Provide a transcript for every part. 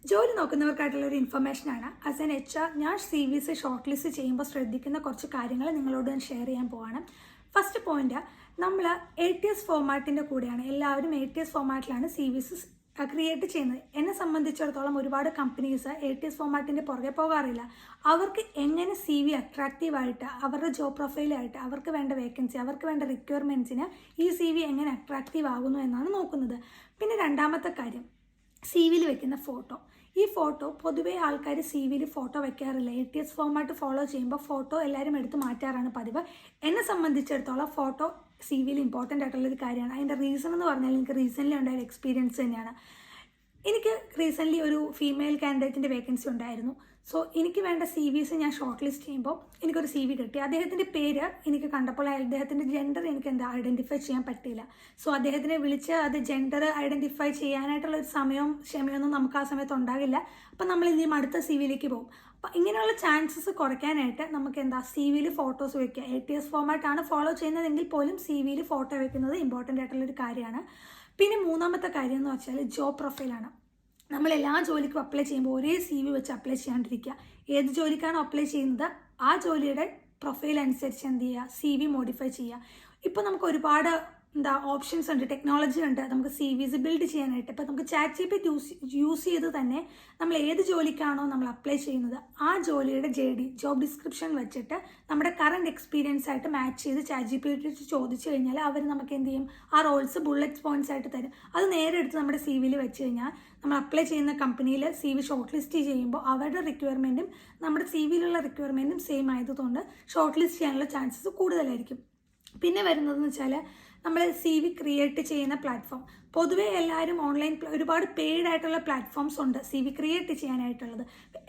ജോലി നോക്കുന്നവർക്കായിട്ടുള്ള ഒരു ഇൻഫർമേഷനാണ്. As an HR ഞാൻ CVs ഷോർട്ട് ലിസ്റ്റ് ചെയ്യുമ്പോൾ ശ്രദ്ധിക്കുന്ന കുറച്ച് കാര്യങ്ങൾ നിങ്ങളോട് ഞാൻ ഷെയർ ചെയ്യാൻ പോവാണ്. ഫസ്റ്റ് പോയിന്റ്, നമ്മൾ ATS ഫോമാറ്റിൻ്റെ കൂടെയാണ്, എല്ലാവരും ATS ഫോമാറ്റിലാണ് CVs ക്രിയേറ്റ് ചെയ്യുന്നത്. എന്നെ സംബന്ധിച്ചിടത്തോളം ഒരുപാട് കമ്പനീസ് ATS ഫോമാറ്റിൻ്റെ പുറകെ പോകാറില്ല. അവർക്ക് എങ്ങനെ CV അട്രാക്റ്റീവായിട്ട് അവരുടെ ജോബ് പ്രൊഫൈലായിട്ട് അവർക്ക് വേണ്ട വേക്കൻസി, അവർക്ക് വേണ്ട റിക്വയർമെൻറ്റ്സിന് ഈ CV എങ്ങനെ അട്രാക്റ്റീവ് ആകുന്നു എന്നാണ് നോക്കുന്നത്. പിന്നെ രണ്ടാമത്തെ കാര്യം, CVയിൽ വെക്കുന്ന ഫോട്ടോ. ഈ ഫോട്ടോ പൊതുവേ ആൾക്കാർ CVയിൽ ഫോട്ടോ വെക്കാറില്ല. ATS ഫോമാറ്റ് ഫോളോ ചെയ്യുമ്പോൾ ഫോട്ടോ എല്ലാവരും എടുത്ത് മാറ്റാറാണ് പതിവ്. എന്നെ സംബന്ധിച്ചിടത്തോളം ഫോട്ടോ CVയിൽ ഇമ്പോർട്ടൻ്റ് ആയിട്ടുള്ളൊരു കാര്യമാണ്. അതിൻ്റെ റീസൺ എന്ന് പറഞ്ഞാൽ എനിക്ക് റീസെൻ്റ്ലി ഉണ്ടായ എക്സ്പീരിയൻസ് തന്നെയാണ്. എനിക്ക് റീസെൻ്റ്ലി ഒരു ഫീമെയിൽ കാൻഡിഡേറ്റിൻ്റെ വേക്കൻസി ഉണ്ടായിരുന്നു. സോ എനിക്ക് വേണ്ട CVs ഞാൻ ഷോർട്ട് ലിസ്റ്റ് ചെയ്യുമ്പോൾ എനിക്കൊരു CV കിട്ടി. അദ്ദേഹത്തിൻ്റെ പേര് എനിക്ക് കണ്ടപ്പോൾ അദ്ദേഹത്തിൻ്റെ ജെൻഡർ എനിക്ക് ഐഡൻറ്റിഫൈ ചെയ്യാൻ പറ്റിയില്ല. സോ അദ്ദേഹത്തിനെ വിളിച്ച് അത് ജെൻഡർ ഐഡൻറ്റിഫൈ ചെയ്യാനായിട്ടുള്ള ഒരു സമയവും ക്ഷമയൊന്നും നമുക്ക് ആ സമയത്ത് ഉണ്ടാകില്ല. അപ്പം നമ്മൾ ഇനിയും അടുത്ത CVയിലേക്ക് പോകും. അപ്പം ഇങ്ങനെയുള്ള ചാൻസസ് കുറയ്ക്കാനായിട്ട് നമുക്ക് CVയിൽ ഫോട്ടോസ് വയ്ക്കുക. ATS ഫോമാറ്റാണ് ഫോളോ ചെയ്യുന്നതെങ്കിൽ പോലും CVയിൽ ഫോട്ടോ വയ്ക്കുന്നത് ഇമ്പോർട്ടൻ്റ് ആയിട്ടുള്ളൊരു കാര്യമാണ്. പിന്നെ മൂന്നാമത്തെ കാര്യം എന്ന് വെച്ചാൽ ജോബ് പ്രൊഫൈലാണ്. നമ്മൾ എല്ലാ ജോലിക്കും അപ്ലൈ ചെയ്യുമ്പോൾ ഒരേ CV വെച്ച് അപ്ലൈ ചെയ്യാണ്ടിരിക്കുക. ഏത് ജോലിക്കാണോ അപ്ലൈ ചെയ്യുന്നത് ആ ജോലിയുടെ പ്രൊഫൈൽ അനുസരിച്ച് എന്ത് ചെയ്യുക, CV മോഡിഫൈ ചെയ്യുക. ഇപ്പോൾ നമുക്ക് ഒരുപാട് ഓപ്ഷൻസ് ഉണ്ട്, ടെക്നോളജി ഉണ്ട് നമുക്ക് CVs ബിൽഡ് ചെയ്യാനായിട്ട്. ഇപ്പോൾ നമുക്ക് ChatGPT യൂസ് ചെയ്ത് തന്നെ നമ്മൾ ഏത് ജോലിക്കാണോ നമ്മൾ അപ്ലൈ ചെയ്യുന്നത് ആ ജോലിയുടെ ജോബ് ഡിസ്ക്രിപ്ഷൻ വെച്ചിട്ട് നമ്മുടെ കറണ്ട് എക്സ്പീരിയൻസ് ആയിട്ട് മാച്ച് ചെയ്ത് ChatGPT ചോദിച്ചു കഴിഞ്ഞാൽ അവർ നമുക്ക് എന്ത് ചെയ്യും, ആ റോൾസ് ബുള്ളറ്റ് പോയിന്റ്സ് ആയിട്ട് തരും. അത് നേരെ എടുത്ത് നമ്മുടെ CVയിൽ വെച്ച് കഴിഞ്ഞാൽ നമ്മൾ അപ്ലൈ ചെയ്യുന്ന കമ്പനിയിൽ CV ഷോർട്ട് ലിസ്റ്റ് ചെയ്യുമ്പോൾ അവരുടെ റിക്വയർമെൻറ്റും നമ്മുടെ CVയിലുള്ള റിക്വയർമെൻറ്റും സെയിം ആയതുകൊണ്ട് ഷോർട്ട് ലിസ്റ്റ് ചെയ്യാനുള്ള ചാൻസസ് കൂടുതലായിരിക്കും. പിന്നെ വരുന്നതെന്ന് വെച്ചാൽ നമ്മൾ CV ക്രിയേറ്റ് ചെയ്യുന്ന പ്ലാറ്റ്ഫോം. പൊതുവേ എല്ലാവരും ഓൺലൈൻ ഒരുപാട് പെയ്ഡ് ആയിട്ടുള്ള പ്ലാറ്റ്ഫോംസ് ഉണ്ട് CV ക്രിയേറ്റ് ചെയ്യാനായിട്ടുള്ളത്.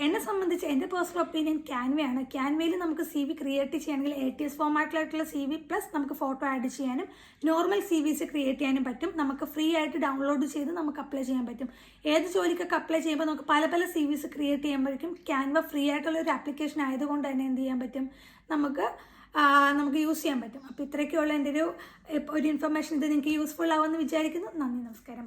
എന്നെ സംബന്ധിച്ച് എൻ്റെ പേഴ്സണൽ ഒപ്പീനിയൻ ക്യാൻവയാണ്. ക്യാൻവയിൽ നമുക്ക് CV ക്രിയേറ്റ് ചെയ്യണമെങ്കിൽ ATS ഫോമാറ്റിലായിട്ടുള്ള CV പ്ലസ് നമുക്ക് ഫോട്ടോ ആഡ് ചെയ്യാനും നോർമൽ CVs ക്രിയേറ്റ് ചെയ്യാനും പറ്റും. നമുക്ക് ഫ്രീ ആയിട്ട് ഡൗൺലോഡ് ചെയ്ത് നമുക്ക് അപ്ലൈ ചെയ്യാൻ പറ്റും. ഏത് ജോലിക്കൊക്കെ അപ്ലൈ ചെയ്യുമ്പോൾ നമുക്ക് പല CVs ക്രിയേറ്റ് ചെയ്യുമ്പോഴേക്കും ക്യാൻവ ഫ്രീ ആയിട്ടുള്ള ഒരു ആപ്ലിക്കേഷൻ ആയതുകൊണ്ട് തന്നെ എന്ത് ചെയ്യാൻ പറ്റും, നമുക്ക് യൂസ് ചെയ്യാൻ പറ്റും. അപ്പോൾ ഇത്രയൊക്കെയുള്ള എൻ്റെ ഒരു ഇൻഫർമേഷൻ ഇത് നിങ്ങൾക്ക് യൂസ്ഫുൾ ആവുമെന്ന് വിചാരിക്കുന്നു. നന്ദി, നമസ്കാരം.